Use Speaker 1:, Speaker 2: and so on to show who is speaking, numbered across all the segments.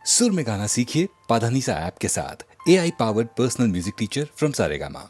Speaker 1: सुर में गाना सीखिए पाधानीसा ऐप के साथ। AI powered personal music teacher from Saregama.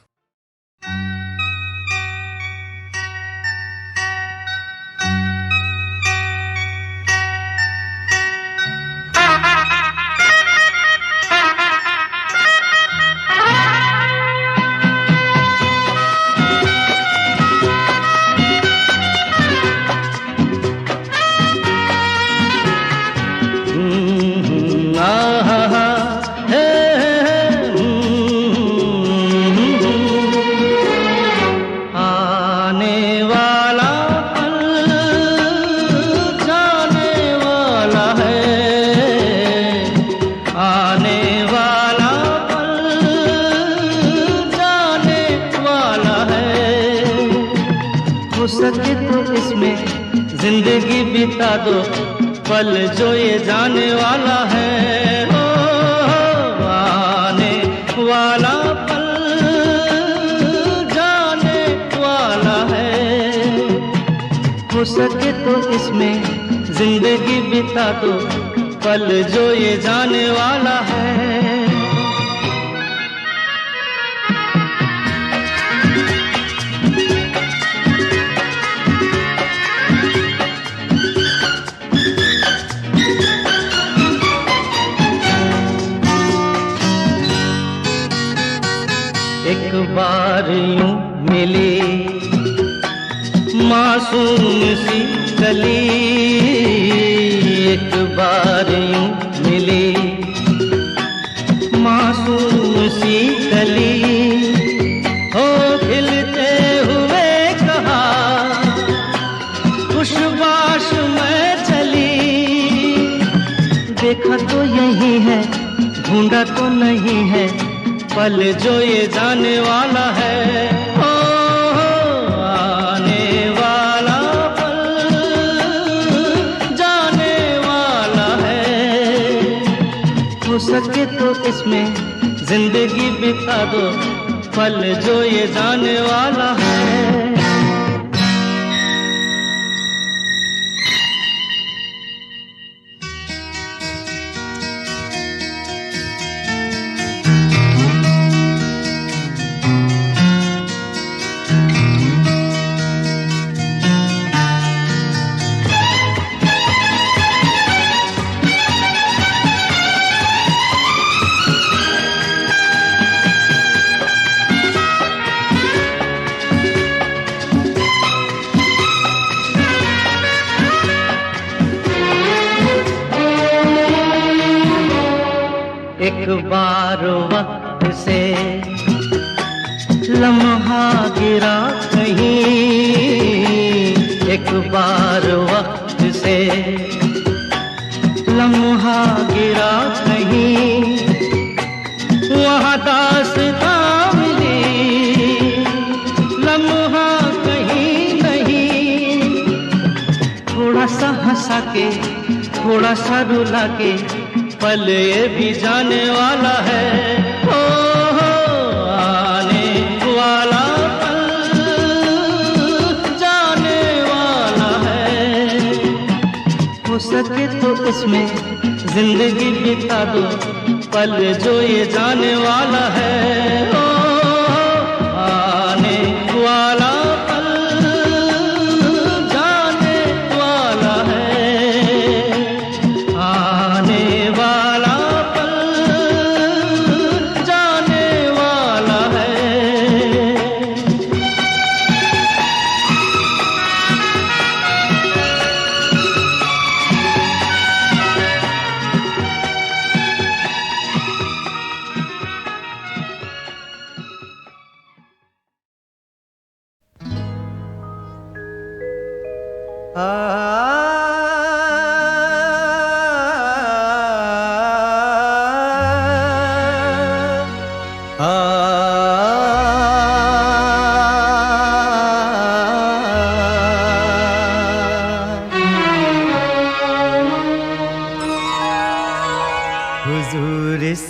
Speaker 2: सके तो इसमें जिंदगी बिता दो, पल जो ये जाने वाला है। हो आने वाला पल जाने वाला है। हो सके तो इसमें जिंदगी बिता दो, पल जो ये जाने वाला है। एक बार यूं मिली मासूम सी कली, एक बार यूं मिली मासूम सी कली। हो खिलते हुए कहा खुशबाश में चली, देखा तो यही है ढूंढा तो नहीं है, पल जो ये जाने वाला है। ओ आने वाला पल जाने वाला है। हो सके तो इसमें जिंदगी बिता दो, पल जो ये जाने वाला है। एक बार वक्त से लम्हा गिरा कहीं, एक बार वक्त से लम्हा गिरा कहीं, वहाँ दास्तां मिली लम्हा कहीं नहीं। थोड़ा सा हंसा के थोड़ा सा रुला के, पल ये भी जाने वाला है। ओ आने वाला पल जाने वाला है। हो सके तो इसमें जिंदगी बिता दो, पल जो ये जाने वाला है। ओ आने वाला पल जाने वाला है। आने
Speaker 3: हुजूर इस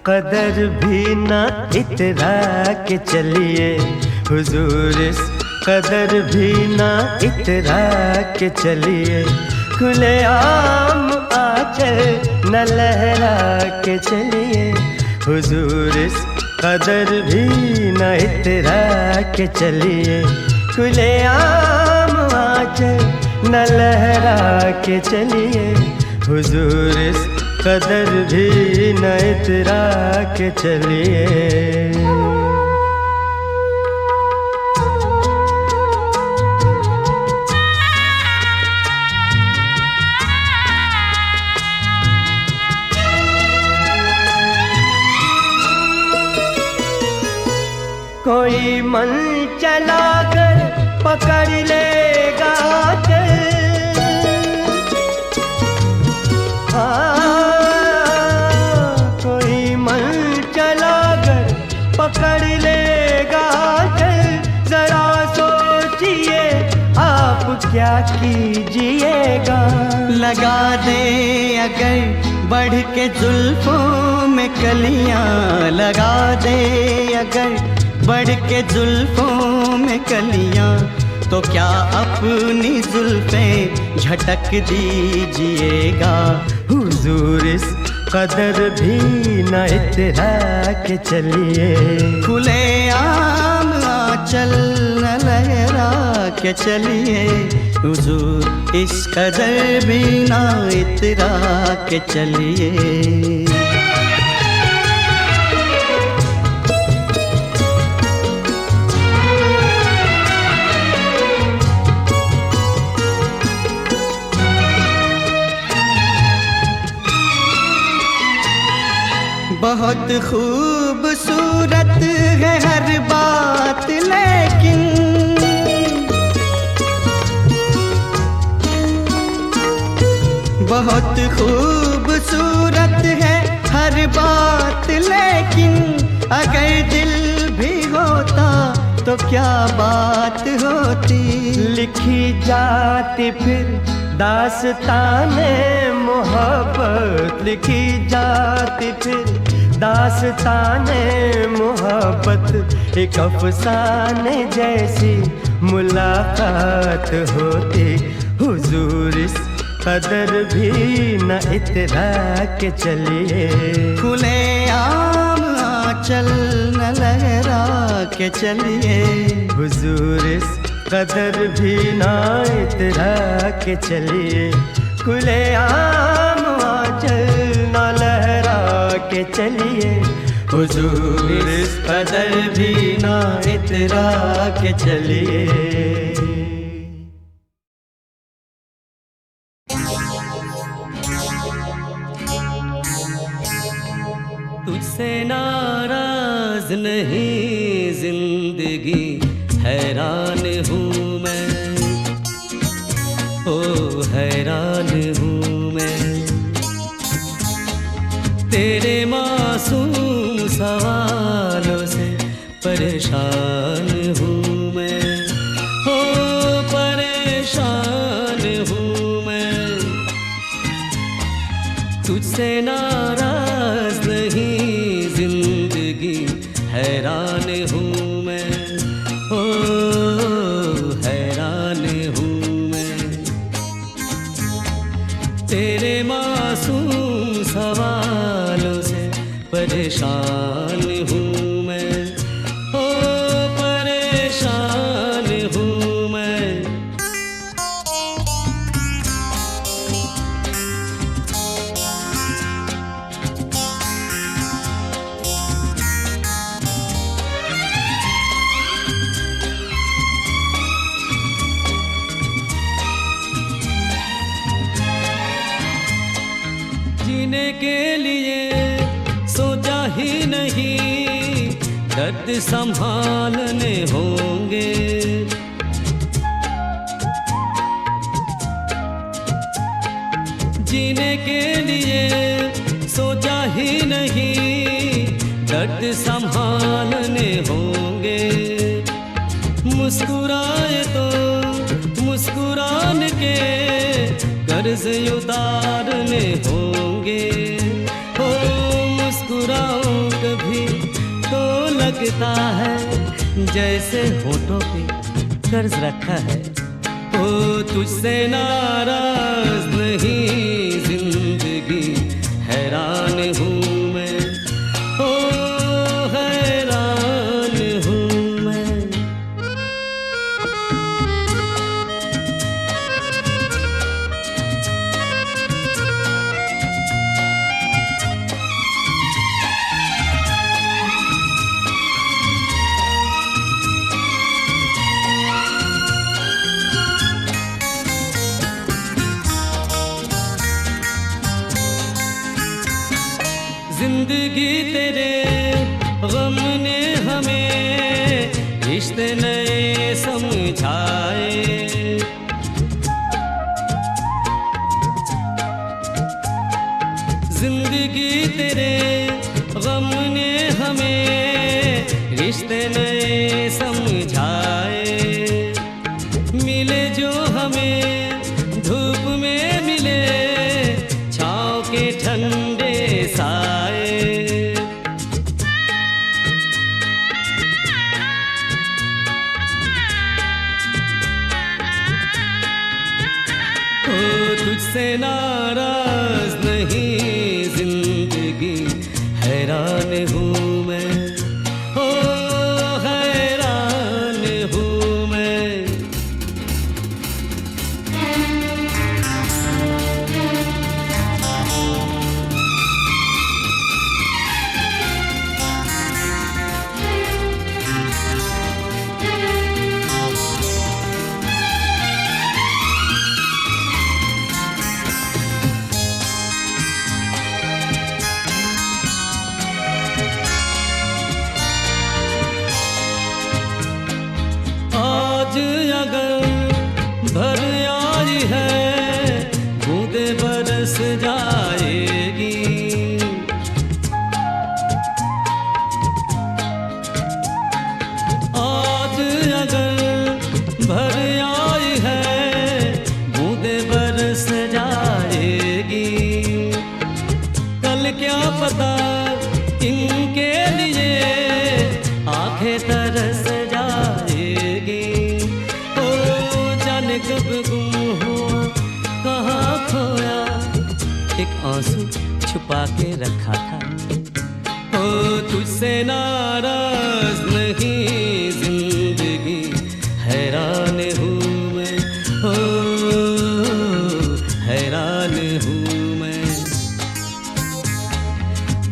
Speaker 3: कदर भी न इतरा के चलिए, हुजूर इस कदर भी न इतरा के चलिए, खुले आम आंचल न लहरा के चलिए, हुजूर इस कदर भी न इतरा के चलिए। खुले आम आंचल न लहरा के चलिए, हुजूर इस कदर भी न इतरा के चलिए। कोई मन चला कर पकड़ लेगा कोई मन चला कर पकड़ लेगा जरा सोचिए आप क्या कीजिएगा।
Speaker 2: लगा दे अगर बढ़ के जुल्फों में कलियां, लगा दे अगर बढ़ के जुल्फों में कलियां, तो क्या अपनी जुल्फें झटक दीजिएगा।
Speaker 3: हुजूर इस कदर भी न इतरा के चलिए,
Speaker 2: खुले आम आंचल न लहरा के चलिए, हुजूर इस कदर भी न इतरा के चलिए। बहुत खूबसूरत है हर बात, लेकिन बहुत खूबसूरत है हर बात, लेकिन अगर दिल भी होता तो क्या बात होती।
Speaker 3: लिखी जाती फिर दास्ताने मोहब्बत, लिखी जाती फिर दास्ताने मोहब्बत, एक अफसाने जैसी मुलाकात होती। हुजूर इस कदर भी न इतरा के चलिए,
Speaker 2: खुले आम आंचल न लहरा के चलिए,
Speaker 3: हुजूर इस कदर भी न इतरा के चलिए। खुले आम आंचल न लहरा के चलिए, हुजूर इस कदर भी न इतरा के चलिए।
Speaker 2: तुझसे नाराज नहीं जिंदगी, हैरान हूँ मैं, ओ हैरान हूँ मैं। तेरे मासूम सवालों से परेशान हूँ मैं, ओ परेशान हूँ मैं। तुझसे नाराज नहीं जिंदगी, हैरान हूँ मैं, ओ हैरान हूँ मैं। तेरे मासूम सवालों से परेशान हूँ मैं, ओ परेशान हूँ मैं। जीने के लिए सोचा ही नहीं, दर्द संभालने होंगे। जीने के लिए सोचा ही नहीं, दर्द संभालने होंगे। मुस्कुराए तो मुस्कुराने के कर्ज उतारने होंगे। हो मुस्कुराओ कभी तो लगता है जैसे होठों पे कर्ज रखा है। ओ तुझसे नाराज नहीं जिंदगी, हूँ मैं, ओ हैरान हूँ मैं। जिंदगी तेरे गम ने हमें रिश्ते नए समझाए, जिंदगी तेरे गम ने हमें रिश्ते नए समझाए। मिले जो हमें धूप में मिले छाँव के ठंडे साए। ओ तुझसे नाराज नहीं जिंदगी, हैरान हूँ मैं, ओ हैरान हूँ मैं। आज अगर भर आई है बूंदे बरस जाएगी, आज अगर भर आई है बूंदे बरस जाएगी। कल क्या पता इनके लिए आंखें तरस जाएगी। ओ जाने कब गुम हुआ कहाँ खोया, एक आंसू छुपा के रखा था। ओ तुझसे नाराज नहीं जिंदगी, हैरान हूँ मैं, ओ हैरान हूँ मैं।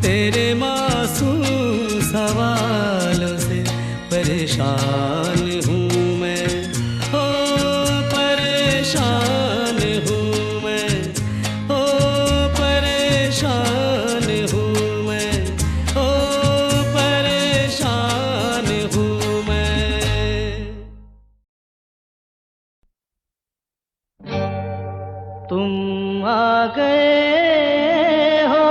Speaker 2: तेरे मासूम सवालों से परेशान हूँ मैं, ओ परेशान हूँ मैं, ओ परेशान हूँ मैं, ओ परेशान हूँ मैं। तुम आ गए हो,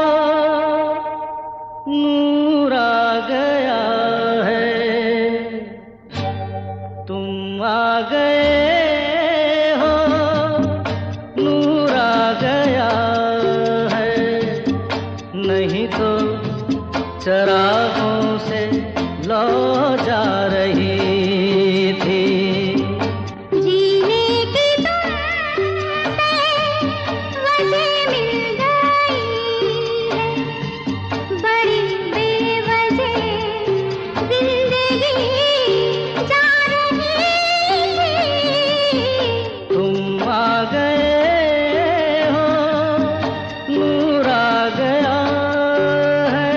Speaker 2: नूर आ गया है, तुम आ गए हो, नूर आ गया है। नहीं तो चरागों से लौ जा रही थी।
Speaker 4: जीने की तुमसे वजह मिल गई है, बड़ी बेवजह जिंदगी जा रही है।
Speaker 2: तुम आ गए हो, नूर आ गया है।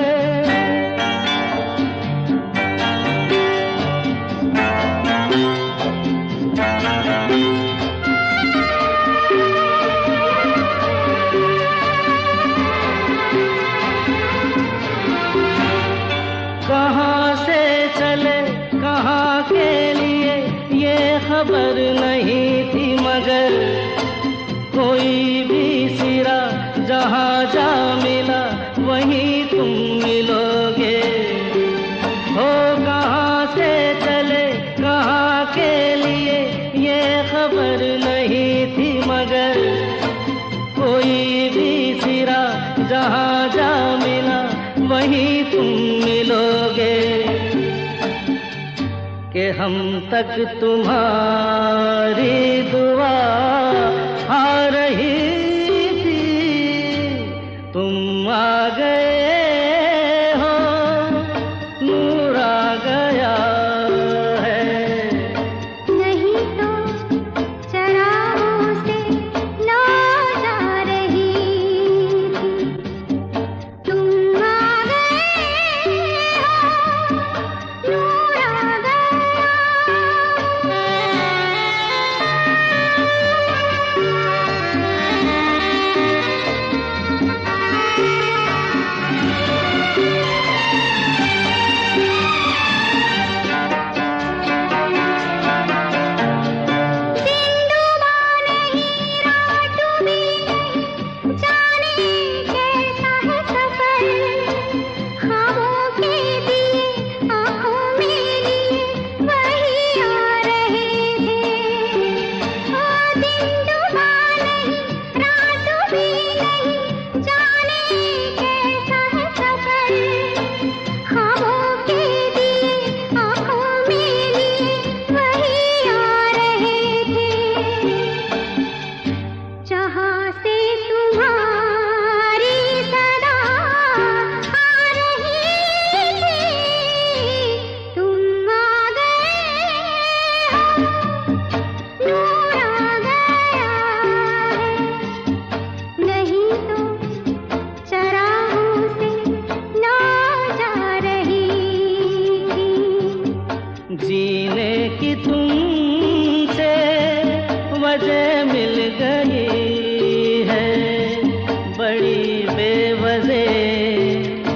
Speaker 2: कहाँ से चले कहाँ के लिए ये खबर नहीं थी, मगर कोई भी सिरा जहाँ जा मिला वहीं तुम मिलोगे। हो कहाँ से चले कहाँ के लिए ये खबर नहीं थी, मगर कोई भी सिरा जहाँ जा मिला वहीं तुम मिलोगे। कि हम तक तुम्हारी दुआ आ रही थी, तुम आ गए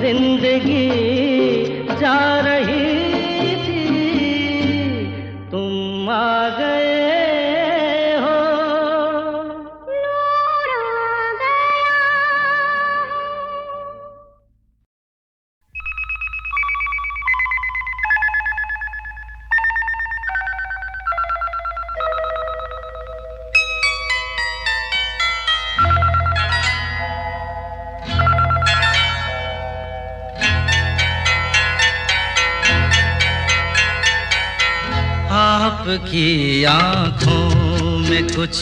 Speaker 2: जिंदगी जा रही थी, तुम आ गए हो।
Speaker 4: नूर आ गया।
Speaker 2: आपकी आंखों में कुछ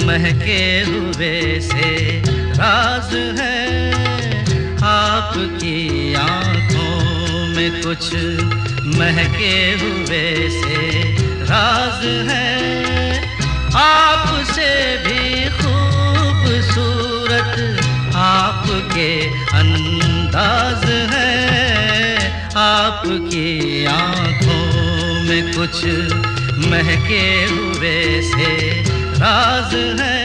Speaker 2: महके हुए से राज है, आपकी आंखों में कुछ महके हुए से राज है। आपसे भी खूबसूरत आपके अंदाज है, आपकी आंखों में कुछ महके हुए से राज है।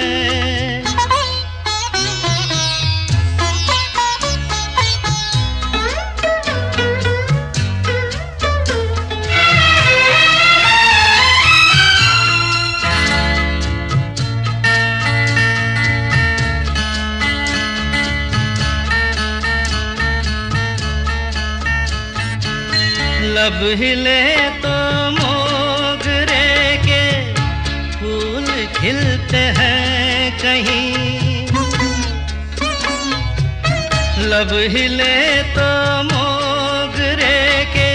Speaker 2: लब हिले तो मोगरे के फूल खिलते हैं कहीं, लब हिले तो मोगरे के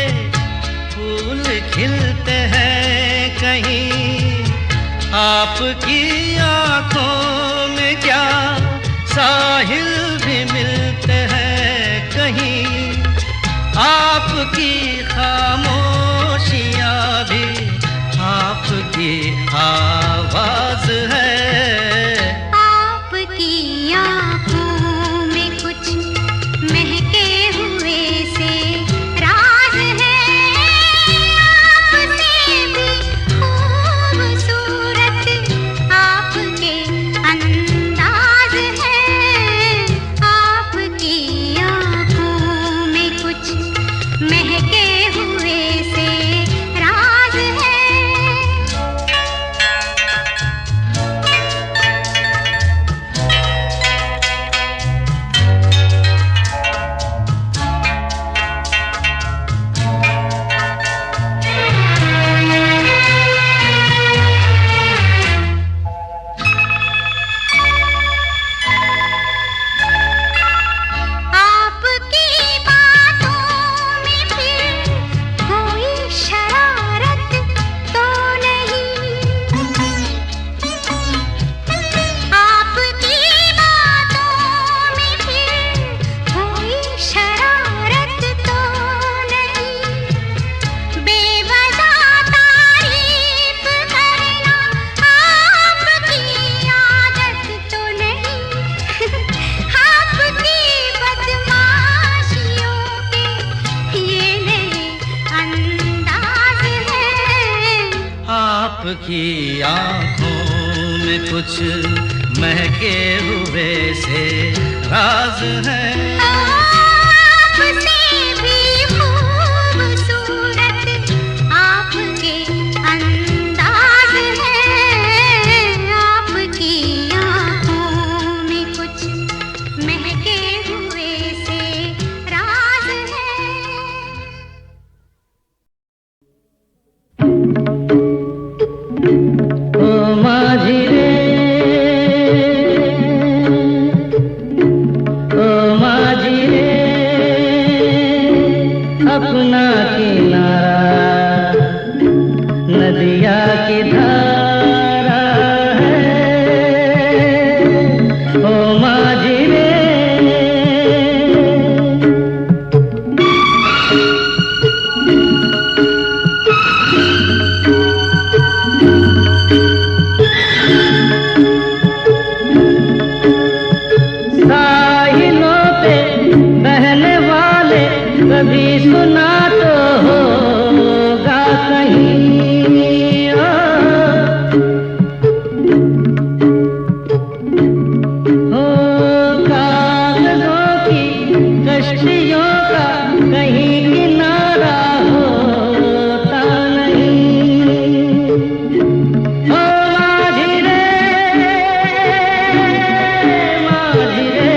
Speaker 2: फूल खिलते हैं कहीं। आपकी आंखों में क्या साहिल भी मिलते हैं कहीं, आपकी खामोशियाँ भी आपकी आवाज है।
Speaker 4: आपकी आँखों में कुछ महके हुए से राज है, आपसे भी खूबसूरत आपके अंदाज है। आपकी आँखों में कुछ महके हुए से राज है। आपकी बातों में फिर कोई शरारत तो नहीं, आपकी बातों में फिर कोई शरारत तो नहीं। बेवजह तारीफ करना आपकी आदत तो नहीं, आपकी बदमाशियों के ये नए अंदाज है।
Speaker 2: आपकी आंखों में कुछ महके हुए से राज है।
Speaker 4: आपसे भी खूबसूरत आपके अंदाज है। आपकी आँखों में कुछ महके हुए से राज है।
Speaker 2: ओ माझी रे, ओ माझी रे, अपना किनारा नदिया की धारा है। ओ माझी रे, साहिलों पे बहने वाले कभी सुना तो होगा कहीं। हो कागजों की कश्ती खुशियों का कहीं किनारा होता नहीं। ओ माझी रे, माझी रे,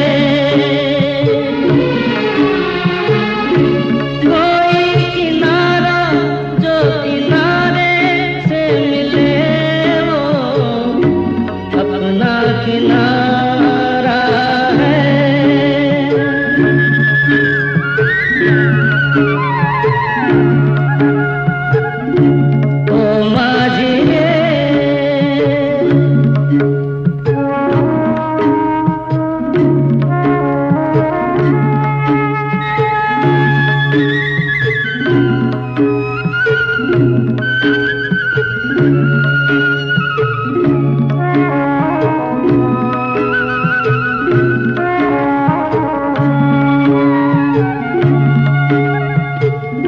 Speaker 2: कोई किनारा जो किनारे से मिले वो अपना किनारा है। ओ माझी रे,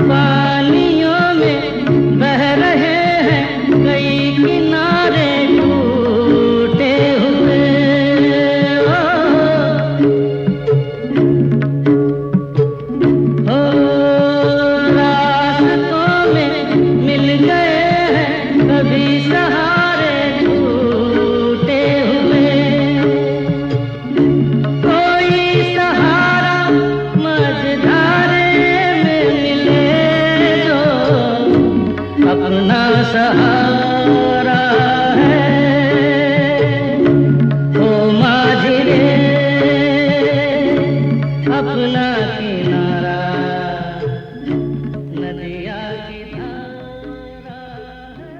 Speaker 2: पानियों में बह रहे हैं कई किनारे टूटे हुए। ओ रास्तों में मिल गए हैं कभी सहारे छूटे हुए। कोई सहारा मझधारे में मिले जो अपना सहारा है। ओ माझी रे, अपना किनारा नदिया की धारा है।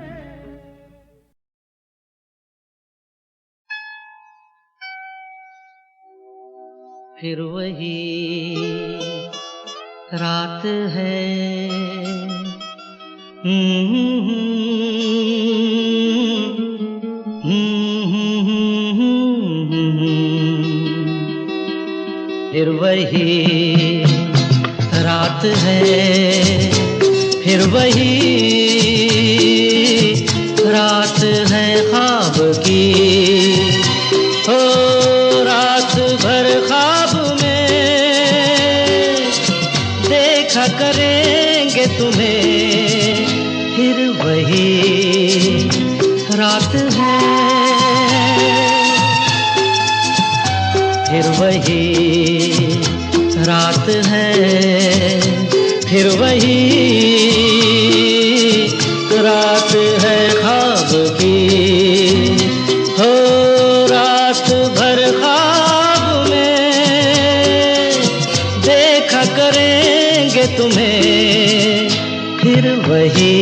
Speaker 2: फिर वही रात है, फिर वही रात है, फिर वही रात है ख्वाब की। ओ रात भर ख्वाब में देखा करेंगे तुम्हें, फिर वही रात है, फिर वही रात है, फिर वही रात है ख्वाब की। हो रात भर ख्वाब में देखा करेंगे तुम्हें, फिर वही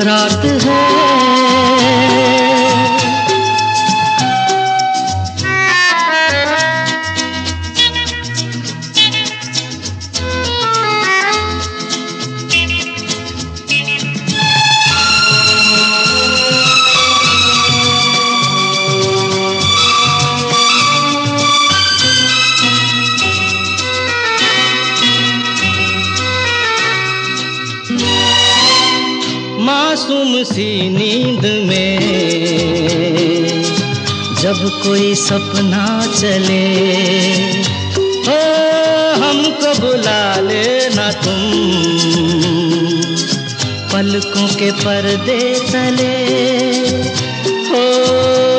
Speaker 2: रात है। मासूम सी नींद में जब कोई सपना चले, हो हमको बुला लेना तुम पलकों के पर्दे तले। हो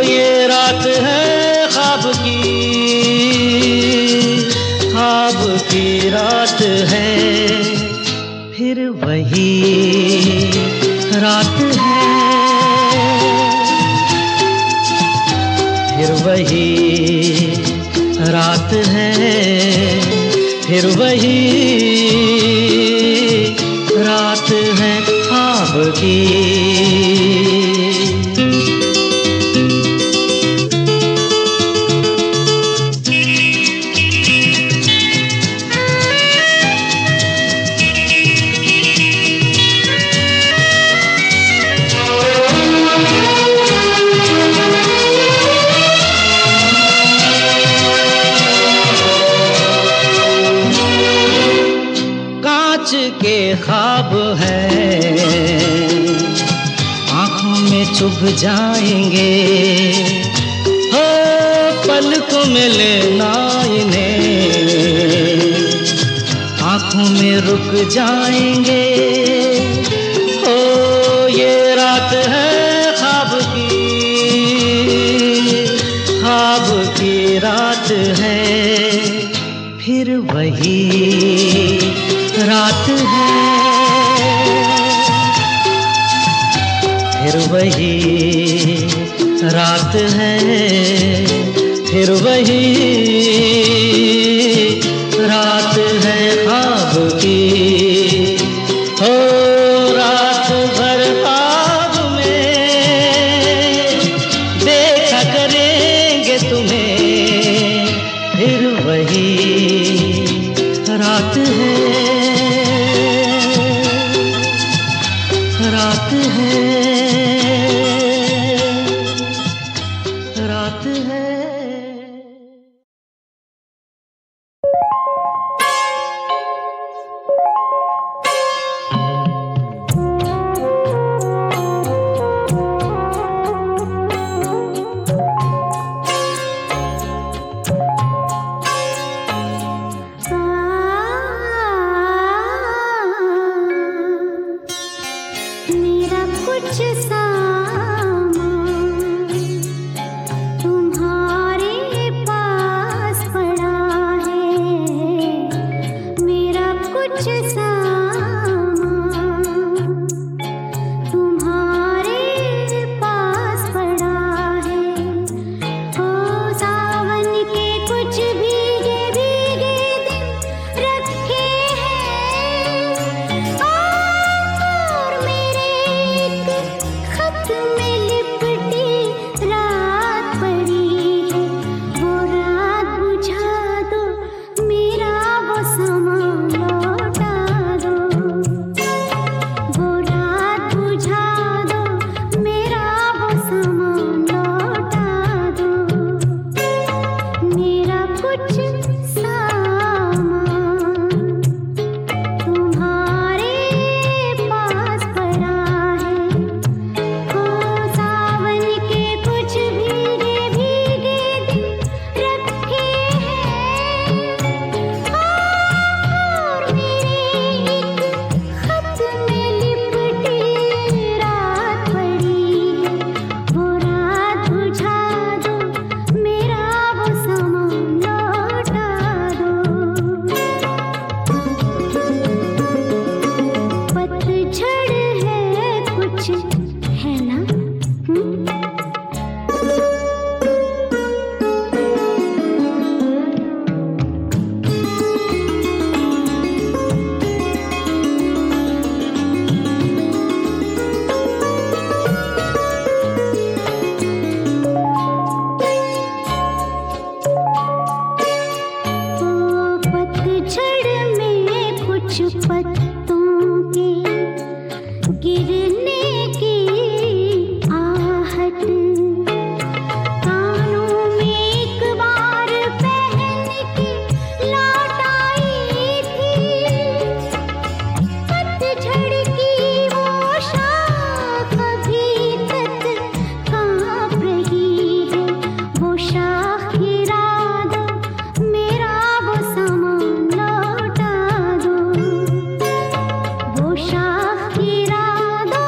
Speaker 2: ये रात है ख्वाब की रात है, फिर वही रात है, फिर वही रात है, फिर वही रात है ख्वाब की। के ख्वाब है आँखों में चुभ जाएंगे, हो पलकों में लेना इन्हें रुक जाएंगे। ओ ये रात है ख्वाब की रात है, फिर वही रात है, फिर वही रात है, फिर वही रात है ख्वाब की। हो रात भर ख्वाब में देखा करेंगे तुम्हें, फिर वही रात है, रात है, रात है।
Speaker 4: मेरा कुछ सामान तुम्हारे पास पड़ा है, मेरा कुछ सामान तुम्हारे पास पड़ा है। ओ सावन के कुछ भीगे भीगे दिन रखे हैं, और मेरे एक खत में लिपटी रात पड़ी है। वो रात बुझा दो, मेरा वो समा लौटा दो। वो रात बुझा दो, मेरा वो समा लौटा दो। मेरा कुछ सामान तुम्हारे पास पड़ा है। ओ सावन के कुछ भीगे भीगे दिन रखे हैं, और मेरे एक खत में लिपटी रात पड़ी है। वो रात बुझा दो, मेरा वो समा लौटा दो। पतझड़ है कुछ, है ना? पतझड़ में कुछ पत्तों के गिरने की आहट, कानों में एक बार पहन के लौट आई थी। पतझड़ की वो शाख अभी तक कांप रही है। वो शाख गिरा दो, मेरा वो समा लौटा दो। वो शाख गिरा दो,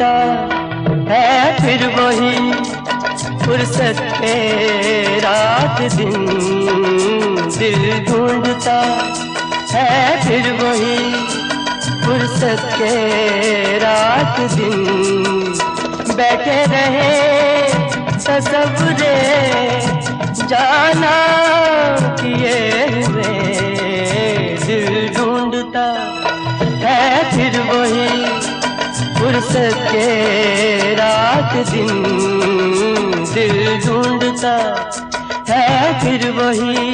Speaker 3: ढूंढता है फिर वही फुर्सत के रात दिन, दिल ढूंढता है फिर वही फुर्सत के रात दिन। बैठे रहे तसव्वुरे जाना किए हुए, दिल ढूंढता है फिर वही फुर्सत के रात दिन, दिल ढूंढता है फिर वही।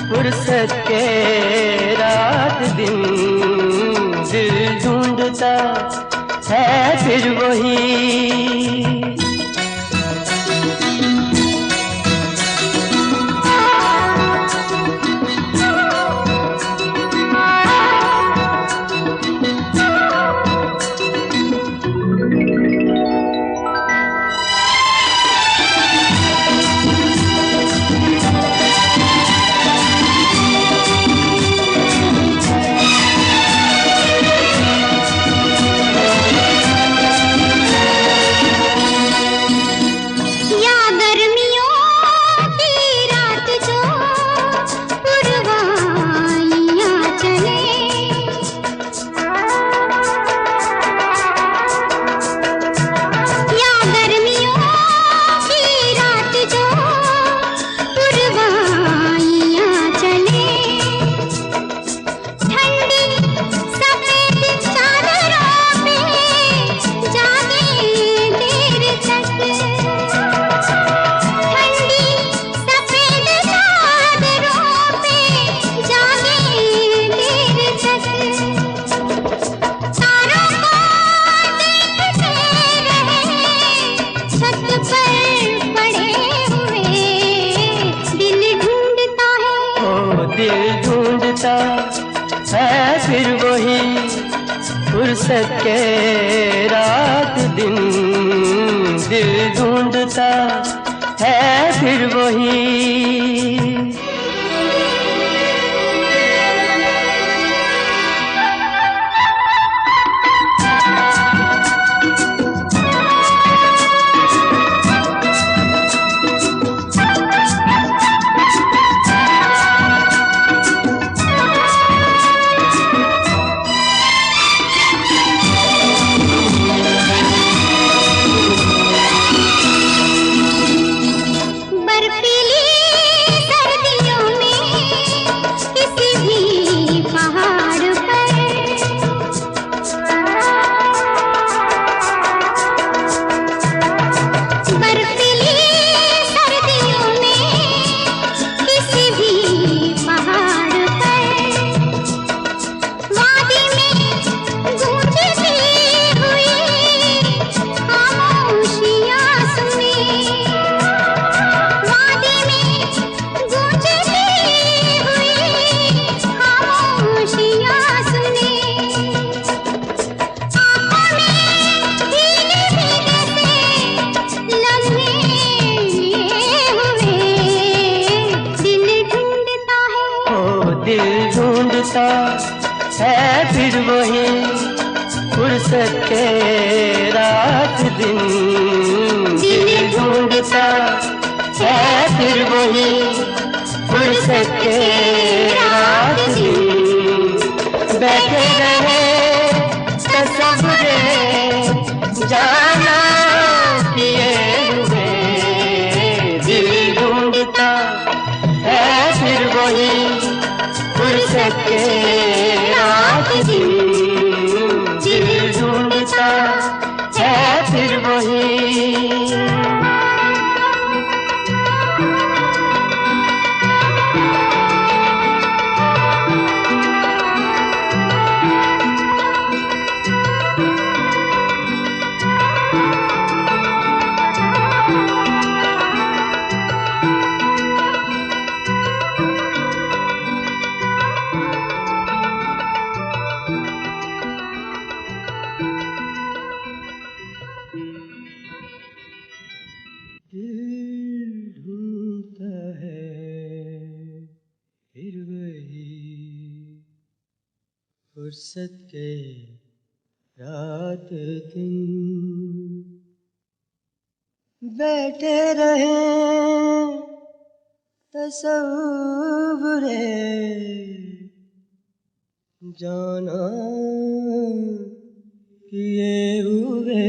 Speaker 3: फुर्सत के रात दिन, दिल ढूंढता है फिर वही। है फिर वही फुर्सत के रात दिन, दिल ढूंढता है फिर वही। ढूंढता है फिर वही फुर्सत के रात दिन दिल ढूंढता है फिर वही फुर्सत के रात दिन बैठे रहे तसव्वुरे जाना किए हुए दिल ढूंढता है फिर वही फुर्सत के रात दिन दिल ढूंढता है फिर वही फुर्सत के रात दिन बैठे रहे तसव्वुरे जाना किए हुए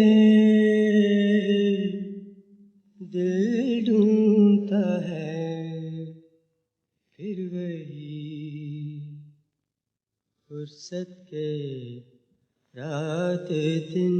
Speaker 3: दिल ढूंढता है फिर वही फुर्सत के रात दिन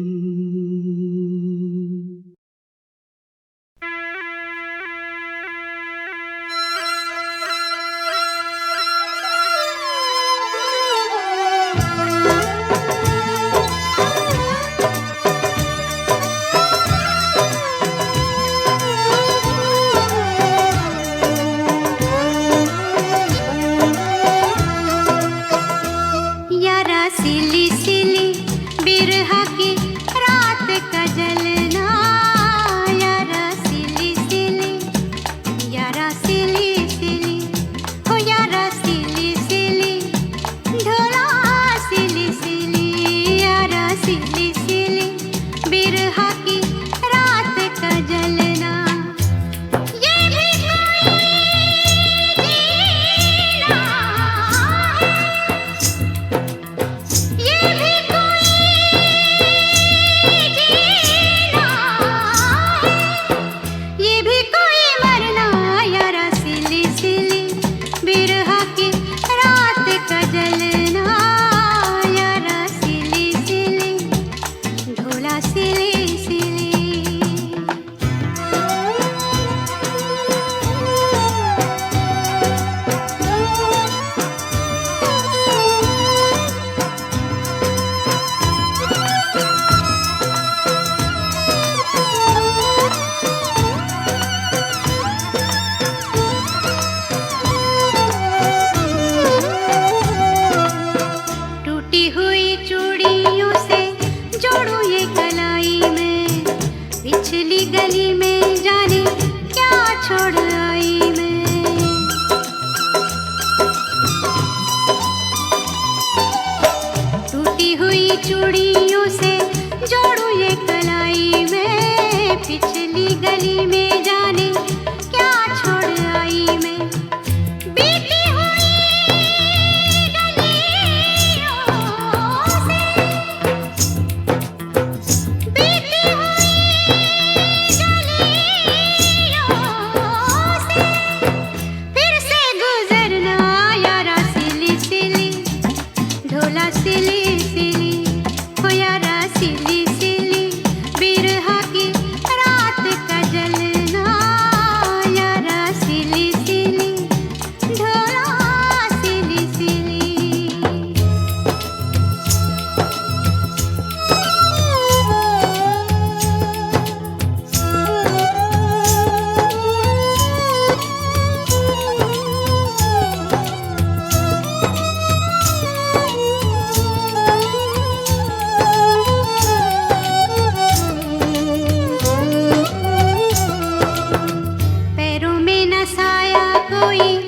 Speaker 4: पैरों में न साया कोई